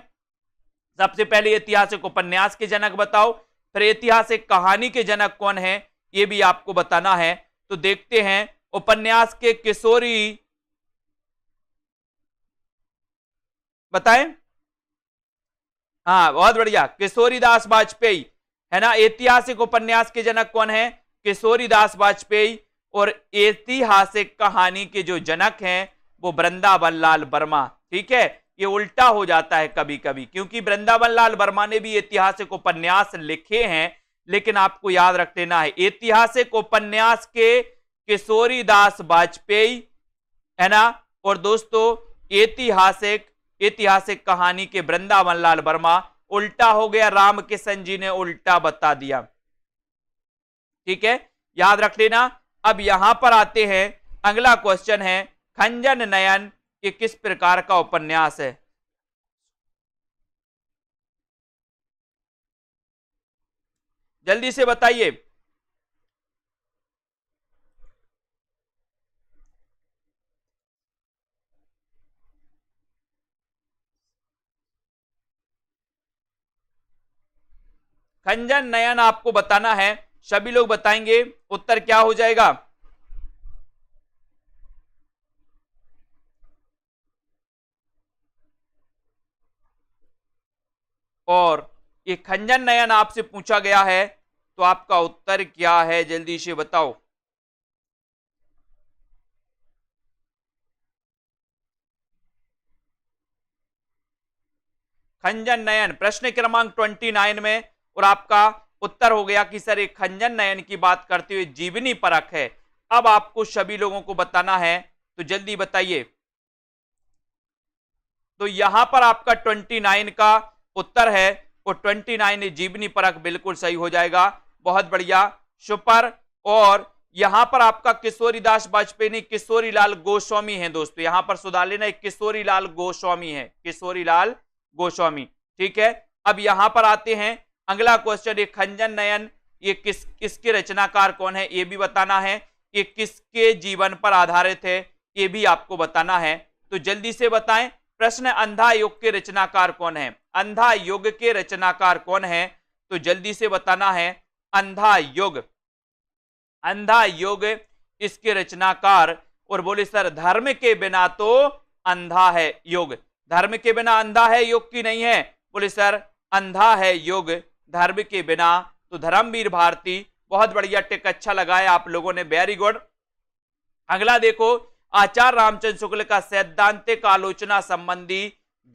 सबसे पहले ऐतिहासिक उपन्यास के जनक बताओ, फिर ऐतिहासिक कहानी के जनक कौन है ये भी आपको बताना है। तो देखते हैं, उपन्यास के किशोरी बताएं। हाँ, बहुत बढ़िया, किशोरीदास वाजपेयी है ना। ऐतिहासिक उपन्यास के जनक कौन है? किशोरीदास वाजपेयी। और ऐतिहासिक कहानी के जो जनक हैं वो वृंदावन लाल वर्मा। ठीक है, ये उल्टा हो जाता है कभी कभी, क्योंकि वृंदावन लाल वर्मा ने भी ऐतिहासिक उपन्यास लिखे हैं। लेकिन आपको याद रख लेना है, ऐतिहासिक उपन्यास के किशोरीदास वाजपेयी है ना। और दोस्तों ऐतिहासिक कहानी के वृंदावन लाल वर्मा। उल्टा हो गया, रामकिशन जी ने उल्टा बता दिया। ठीक है, याद रख लेना। अब यहां पर आते हैं, अगला क्वेश्चन है, खंजन नयन ये किस प्रकार का उपन्यास है? जल्दी से बताइए। खंजन नयन आपको बताना है। सभी लोग बताएंगे उत्तर क्या हो जाएगा। और ये खंजन नयन आपसे पूछा गया है तो आपका उत्तर क्या है, जल्दी से बताओ। खंजन नयन प्रश्न क्रमांक 29 में। और आपका उत्तर हो गया कि सर एक खंजन नयन की बात करते हुए जीवनी परख है। अब आपको सभी लोगों को बताना है, तो जल्दी बताइए। तो यहां पर आपका 29 का उत्तर है और 29 जीवनी परख बिल्कुल सही हो जाएगा। बहुत बढ़िया, सुपर। और यहां पर आपका किशोरीदास वाजपेयी नहीं, किशोरीलाल गोस्वामी है दोस्तों, यहां पर सुधार लेना, एक किशोरीलाल गोस्वामी है, किशोरीलाल गोस्वामी। ठीक है, अब यहां पर आते हैं अगला क्वेश्चन, ये खंजन नयन ये किसके रचनाकार कौन है ये भी बताना है, ये किसके जीवन पर आधारित है ये भी आपको बताना है। तो जल्दी से बताएं। प्रश्न, अंधा युग के रचनाकार कौन है? अंधा युग के रचनाकार कौन है? तो जल्दी से बताना है। अंधा युग, अंधा युग इसके रचनाकार, और बोले सर धर्म के बिना तो अंधा है युग, धर्म के बिना अंधा है युग की नहीं है? बोले सर अंधा है युग धर्म के बिना, तो धर्मवीर भारती। बहुत बढ़िया, टिक अच्छा लगा है आप लोगों ने, वेरी गुड। अगला देखो, आचार्य रामचंद्र शुक्ल का सैद्धांतिक आलोचना संबंधी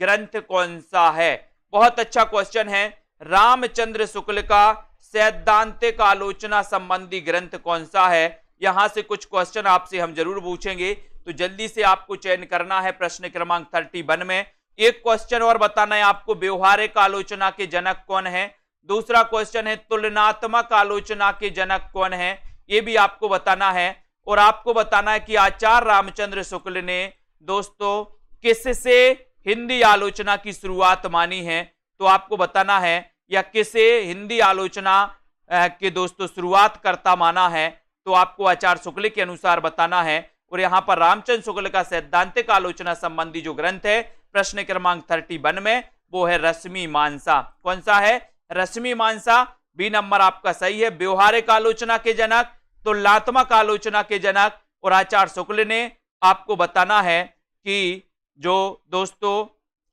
ग्रंथ कौन सा है? बहुत अच्छा क्वेश्चन है। रामचंद्र शुक्ल का सैद्धांतिक आलोचना संबंधी ग्रंथ कौन सा है? यहां से कुछ क्वेश्चन आपसे हम जरूर पूछेंगे, तो जल्दी से आपको चयन करना है। प्रश्न क्रमांक 31 में एक क्वेश्चन और बताना है आपको, व्यवहारिक आलोचना के जनक कौन है? दूसरा क्वेश्चन है तुलनात्मक आलोचना के जनक कौन है, ये भी आपको बताना है। और आपको बताना है कि आचार्य रामचंद्र शुक्ल ने दोस्तों किससे हिंदी आलोचना की शुरुआत मानी है, तो आपको बताना है, या किसे हिंदी आलोचना के दोस्तों शुरुआत करता माना है, तो आपको आचार्य शुक्ल के अनुसार बताना है। और यहां पर रामचंद्र शुक्ल का सैद्धांतिक आलोचना संबंधी जो ग्रंथ है प्रश्न क्रमांक 31 में, वो है रश्मिमांसा। कौन सा है? रश्मिमांसा। बी नंबर आपका सही है। व्यवहारिक आलोचना के जनक, तुलनात्मक आलोचना के जनक, और आचार्य शुक्ल ने आपको बताना है कि जो दोस्तों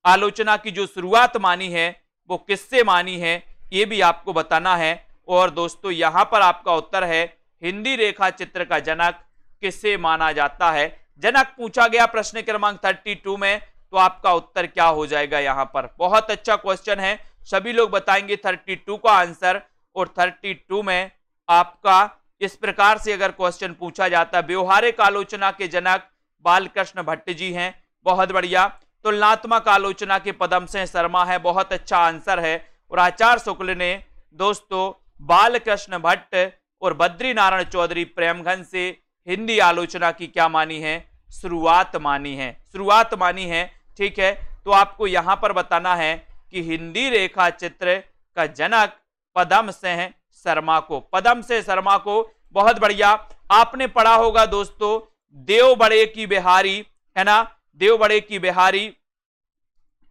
आलोचना की जो शुरुआत मानी है वो किससे मानी है, ये भी आपको बताना है। और दोस्तों यहां पर आपका उत्तर है हिंदी रेखा चित्र का जनक किससे माना जाता है। जनक पूछा गया प्रश्न क्रमांक 32 में, तो आपका उत्तर क्या हो जाएगा यहां पर? बहुत अच्छा क्वेश्चन है, सभी लोग बताएंगे 32 का आंसर। और 32 में आपका इस प्रकार से अगर क्वेश्चन पूछा जाता, व्यवहारिक आलोचना के जनक बालकृष्ण भट्ट जी हैं। बहुत बढ़िया। तुलनात्मक आलोचना के पदमसिंह शर्मा है, बहुत अच्छा आंसर है। और आचार्य शुक्ल ने दोस्तों बालकृष्ण भट्ट और बद्रीनारायण चौधरी प्रेमघन से हिंदी आलोचना की क्या मानी है? शुरुआत मानी है, शुरुआत मानी है। ठीक है, तो आपको यहां पर बताना है कि हिंदी रेखा चित्र का जनक पदमसिंह शर्मा को, पदमसिंह शर्मा को। बहुत बढ़िया, आपने पढ़ा होगा दोस्तों देव बड़े की बिहारी, है ना, देव बड़े की बिहारी,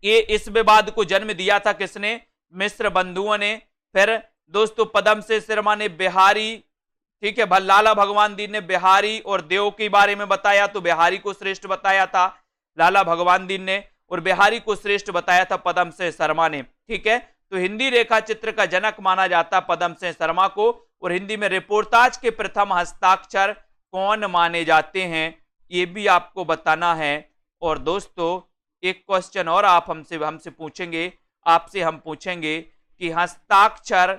ये इस विवाद को जन्म दिया था किसने? मिश्र बंधुओं ने। फिर दोस्तों पदमसिंह शर्मा ने बिहारी, ठीक है, लाला भगवान दीन ने बिहारी और देव के बारे में बताया, तो बिहारी को श्रेष्ठ बताया था लाला भगवान दीन ने, और बिहारी को श्रेष्ठ बताया था पदमसिंह शर्मा ने। ठीक है, तो हिंदी रेखा चित्र का जनक माना जाता पदमसिंह शर्मा को। और हिंदी में रिपोर्टाज के प्रथम हस्ताक्षर कौन माने जाते हैं, ये भी आपको बताना है। और दोस्तों एक क्वेश्चन और आप हमसे पूछेंगे, आपसे हम पूछेंगे कि हस्ताक्षर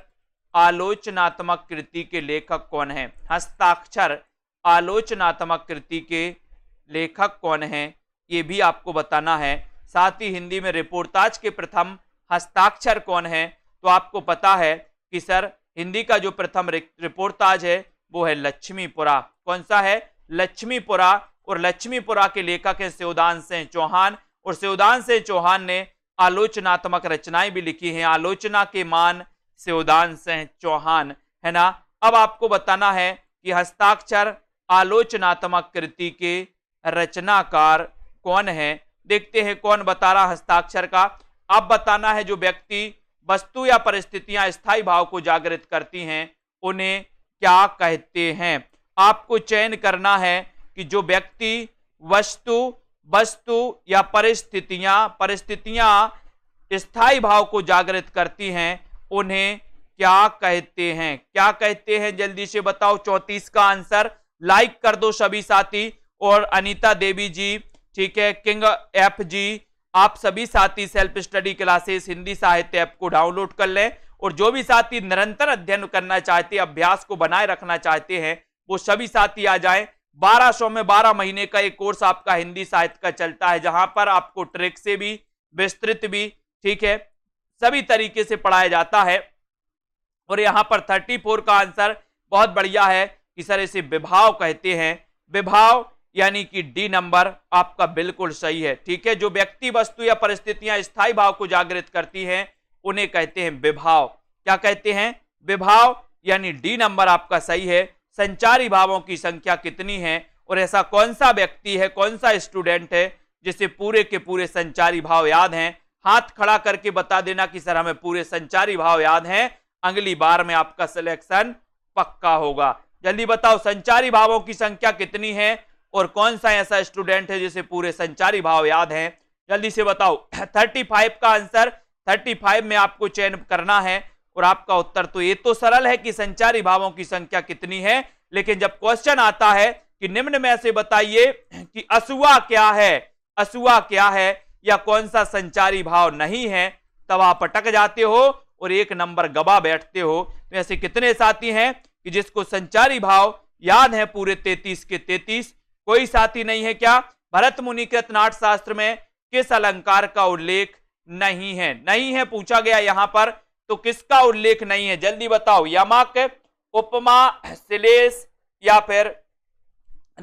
आलोचनात्मक कृति के लेखक कौन है? हस्ताक्षर आलोचनात्मक कृति के लेखक कौन है, ये भी आपको बताना है। साथ ही हिंदी में रिपोर्टाज के प्रथम हस्ताक्षर कौन है, तो आपको पता है कि सर हिंदी का जो प्रथम रिपोर्टाज है वो है लक्ष्मीपुरा। कौन सा है? लक्ष्मीपुरा। और लक्ष्मीपुरा के लेखक है शिवदान सिंह चौहान, और शिवदान सिंह चौहान ने आलोचनात्मक रचनाएं भी लिखी हैं। आलोचना के मान शिवदान सिंह चौहान, है ना। अब आपको बताना है कि हस्ताक्षर आलोचनात्मक कृति के रचनाकार कौन है। देखते हैं कौन बता रहा हस्ताक्षर का। अब बताना है जो व्यक्ति वस्तु या परिस्थितियां स्थायी भाव को जागृत करती हैं उन्हें क्या कहते हैं। आपको चयन करना है कि जो व्यक्ति वस्तु या परिस्थितियां स्थायी भाव को जागृत करती हैं उन्हें क्या कहते हैं। क्या कहते हैं जल्दी से बताओ। 34 का आंसर लाइक कर दो सभी साथी। और अनीता देवी जी, ठीक है, किंग एफ जी, आप सभी साथी सेल्फ स्टडी क्लासेस हिंदी साहित्य ऐप को डाउनलोड कर लें और जो भी साथी निरंतर अध्ययन करना चाहते हैं, अभ्यास को बनाए रखना चाहते हैं, वो सभी साथी आ जाएं। 1200 में 12 महीने का एक कोर्स आपका हिंदी साहित्य का चलता है, जहां पर आपको ट्रिक से भी, विस्तृत भी, ठीक है, सभी तरीके से पढ़ाया जाता है। और यहां पर 34 का आंसर बहुत बढ़िया है कि सर इसे विभाव कहते हैं। विभाव यानी कि डी नंबर आपका बिल्कुल सही है, ठीक है। जो व्यक्ति, वस्तु या परिस्थितियां स्थायी भाव को जागृत करती हैं उन्हें कहते हैं विभाव। क्या कहते हैं? विभाव, यानी डी नंबर आपका सही है। संचारी भावों की संख्या कितनी है? और ऐसा कौन सा व्यक्ति है, कौन सा स्टूडेंट है जिसे पूरे के पूरे संचारी भाव याद हैं? हाथ खड़ा करके बता देना कि सर हमें पूरे संचारी भाव याद हैं, अगली बार में आपका सिलेक्शन पक्का होगा। जल्दी बताओ, संचारी भावों की संख्या कितनी है और कौन सा ऐसा स्टूडेंट है जिसे पूरे संचारी भाव याद हैं? जल्दी से बताओ। 35 का आंसर, 35 में आपको चयन करना है। और आपका उत्तर तो ये तो सरल है कि संचारी भावों की संख्या कितनी है, लेकिन जब क्वेश्चन आता है कि निम्न में से बताइए कि असुआ क्या है, असुआ क्या है या कौन सा संचारी भाव नहीं है, तब आप अटक जाते हो और एक नंबर गवा बैठते हो। तो ऐसे कितने साथी हैं कि जिसको संचारी भाव याद है पूरे 33 के 33? कोई साथी नहीं है क्या? भरत मुनि के नाट्य शास्त्र में किस अलंकार का उल्लेख नहीं है? नहीं है पूछा गया यहां पर, तो किसका उल्लेख नहीं है? जल्दी बताओ। यमक, उपमा, श्लेष या फिर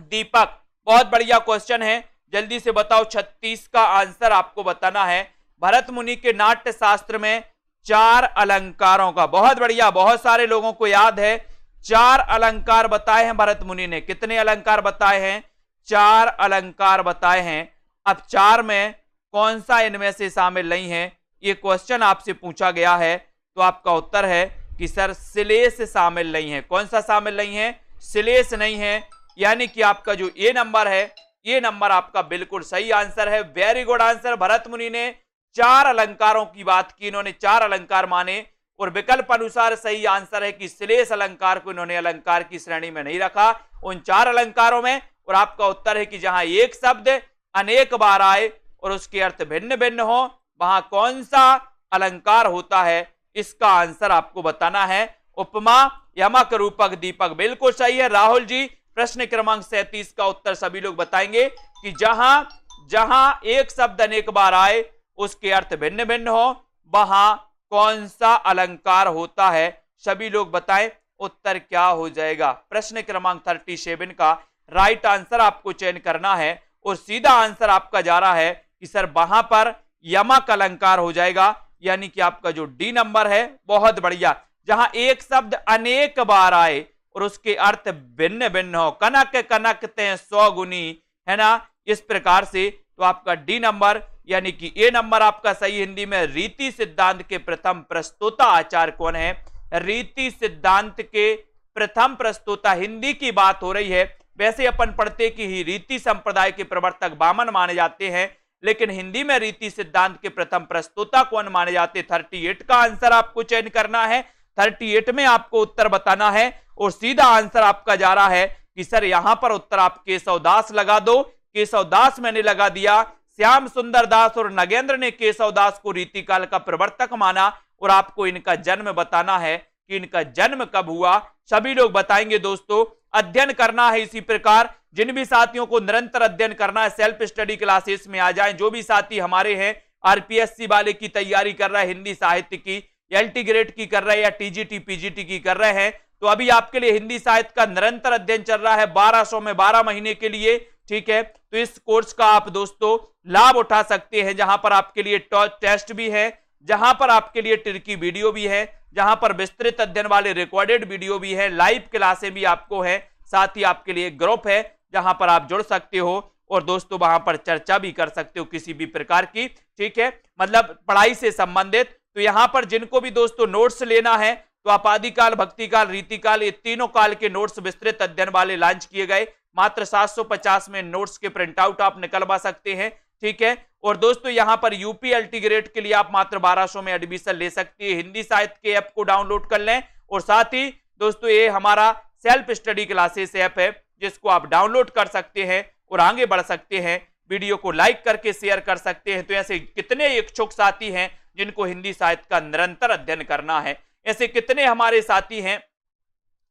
दीपक? बहुत बढ़िया क्वेश्चन है, जल्दी से बताओ। 36 का आंसर आपको बताना है। भरत मुनि के नाट्य शास्त्र में 4 अलंकारों का, बहुत बढ़िया, बहुत सारे लोगों को याद है, 4 अलंकार बताए हैं भरत मुनि ने। कितने अलंकार बताए हैं? 4 अलंकार बताए हैं। अब 4 में कौन सा इनमें से शामिल नहीं है, ये क्वेश्चन आपसे पूछा गया है, तो आपका उत्तर है कि सर श्लेष शामिल नहीं है। कौन सा शामिल नहीं है? श्लेष नहीं है, यानी कि आपका जो ए नंबर है, ये नंबर आपका बिल्कुल सही आंसर है। Very good answer. भरत मुनि ने 4 अलंकारों की बात की, इन्होंने 4 अलंकार माने और विकल्प अनुसार सही आंसर है कि श्लेष अलंकार को इन्होंने अलंकार की श्रेणी में नहीं रखा उन 4 अलंकारों में। और आपका उत्तर है कि जहां एक शब्द अनेक बार आए और उसके अर्थ भिन्न भिन्न हो, वहां कौन सा अलंकार होता है, इसका आंसर आपको बताना है। उपमा, यमक, रूपक, दीपक बिल्कुल सही है। राहुल जी, प्रश्न क्रमांक 37 का उत्तर सभी लोग बताएंगे कि जहां एक शब्द अनेक बार आए, उसके अर्थ भिन्न भिन्न हो, वहां कौन सा अलंकार होता है? सभी लोग बताएं, उत्तर क्या हो जाएगा? प्रश्न क्रमांक 37 का राइट आंसर आपको चयन करना है और सीधा आंसर आपका जा रहा है कि सर वहां पर यमक अलंकार हो जाएगा, यानी कि आपका जो डी नंबर है। बहुत बढ़िया। जहां एक शब्द अनेक बार आए और उसके अर्थ भिन्न भिन्न हो, कनक कनक ते 100 गुनी, है ना, इस प्रकार से, तो आपका डी नंबर यानी कि ए नंबर आपका सही। हिंदी में रीति सिद्धांत के प्रथम प्रस्तोता आचार्य कौन है? रीति सिद्धांत के प्रथम प्रस्तोता, हिंदी की बात हो रही है। वैसे अपन पढ़ते कि ही रीति संप्रदाय के प्रवर्तक वामन माने जाते हैं, लेकिन हिंदी में रीति सिद्धांत के प्रथम प्रस्तोता कौन माने जाते? 38 का आंसर आपको चयन करना है। 38 में आपको उत्तर बताना है और सीधा आंसर आपका जा रहा है कि सर यहां पर उत्तर आप केशव दास लगा दो। केशव दास मैंने लगा दिया। श्याम सुंदर दास और नगेंद्र ने केशव दास को रीतिकाल का प्रवर्तक माना और आपको इनका जन्म बताना है कि इनका जन्म कब हुआ। सभी लोग बताएंगे दोस्तों। अध्ययन करना है इसी प्रकार। जिन भी साथियों को निरंतर अध्ययन करना है, सेल्फ स्टडी क्लासेस में आ जाएं। जो भी साथी हमारे हैं, आरपीएससी वाले की तैयारी कर रहे हैं, हिंदी साहित्य की, एलटी ग्रेड की कर रहे हैं या टीजीटी पीजीटी की कर रहे हैं, तो अभी आपके लिए हिंदी साहित्य का निरंतर अध्ययन चल रहा है 1200 में 12 महीने के लिए, ठीक है। तो इस कोर्स का आप दोस्तों लाभ उठा सकते हैं, जहां पर आपके लिए टेस्ट भी है, जहां पर आपके लिए टिरकी वीडियो भी है, जहां पर विस्तृत अध्ययन वाले रिकॉर्डेड वीडियो भी है, लाइव क्लासें भी आपको है, साथ ही आपके लिए ग्रुप है जहां पर आप जुड़ सकते हो और दोस्तों वहां पर चर्चा भी कर सकते हो किसी भी प्रकार की, ठीक है, मतलब पढ़ाई से संबंधित। तो यहां पर जिनको भी दोस्तों नोट्स लेना है तो आप आदिकाल, भक्तिकाल, रीतिकाल, ये तीनों काल के नोट्स विस्तृत अध्ययन वाले लॉन्च किए गए। मात्र 750 में नोट्स के प्रिंट आउट आप निकलवा सकते हैं, ठीक है। और दोस्तों यहां पर यूपी एलटी ग्रेड के लिए आप मात्र 1200 में एडमिशन ले सकते हैं। हिंदी साहित्य के ऐप को डाउनलोड कर लें और साथ ही दोस्तों ये हमारा सेल्फ स्टडी क्लासेस ऐप है जिसको आप डाउनलोड कर सकते हैं और आगे बढ़ सकते हैं। वीडियो को लाइक करके शेयर कर सकते हैं। तो ऐसे कितने इच्छुक साथी हैं जिनको हिंदी साहित्य का निरंतर अध्ययन करना है। ऐसे कितने हमारे साथी हैं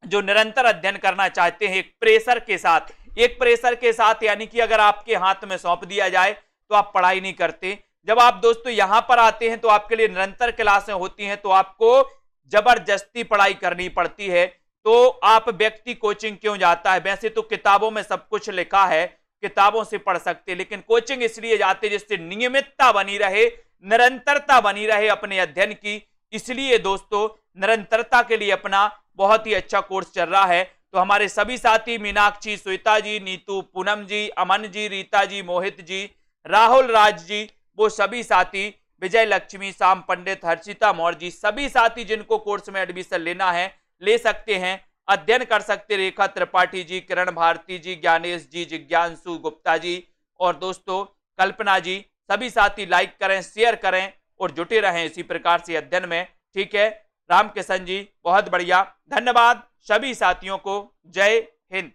जो निरंतर अध्ययन करना चाहते हैं एक प्रेशर के साथ, यानी कि अगर आपके हाथ में सौंप दिया जाए तो आप पढ़ाई नहीं करते। जब आप दोस्तों यहां पर आते हैं तो आपके लिए निरंतर क्लासें होती हैं, तो आपको जबरदस्ती पढ़ाई करनी पड़ती है। तो आप व्यक्ति कोचिंग क्यों जाता है? वैसे तो किताबों में सब कुछ लिखा है, किताबों से पढ़ सकते, लेकिन कोचिंग इसलिए जाते जिससे नियमितता बनी रहे, निरंतरता बनी रहे अपने अध्ययन की। इसलिए दोस्तों निरंतरता के लिए अपना बहुत ही अच्छा कोर्स चल रहा है। तो हमारे सभी साथी मीनाक्षी, श्वेता जी, नीतू, पूनम जी, अमन जी, रीता जी, मोहित जी, राहुल राज जी, वो सभी साथी, विजय लक्ष्मी, शाम पंडित, हर्षिता मौर्य जी, सभी साथी जिनको कोर्स में एडमिशन लेना है ले सकते हैं, अध्ययन कर सकते। रेखा त्रिपाठी जी, किरण भारती जी, ज्ञानेश जी, जिज्ञांशु गुप्ता जी और दोस्तों कल्पना जी, सभी साथी लाइक करें, शेयर करें और जुटे रहें इसी प्रकार से अध्ययन में। ठीक है, रामकिशन जी बहुत बढ़िया, धन्यवाद सभी साथियों को। जय हिंद।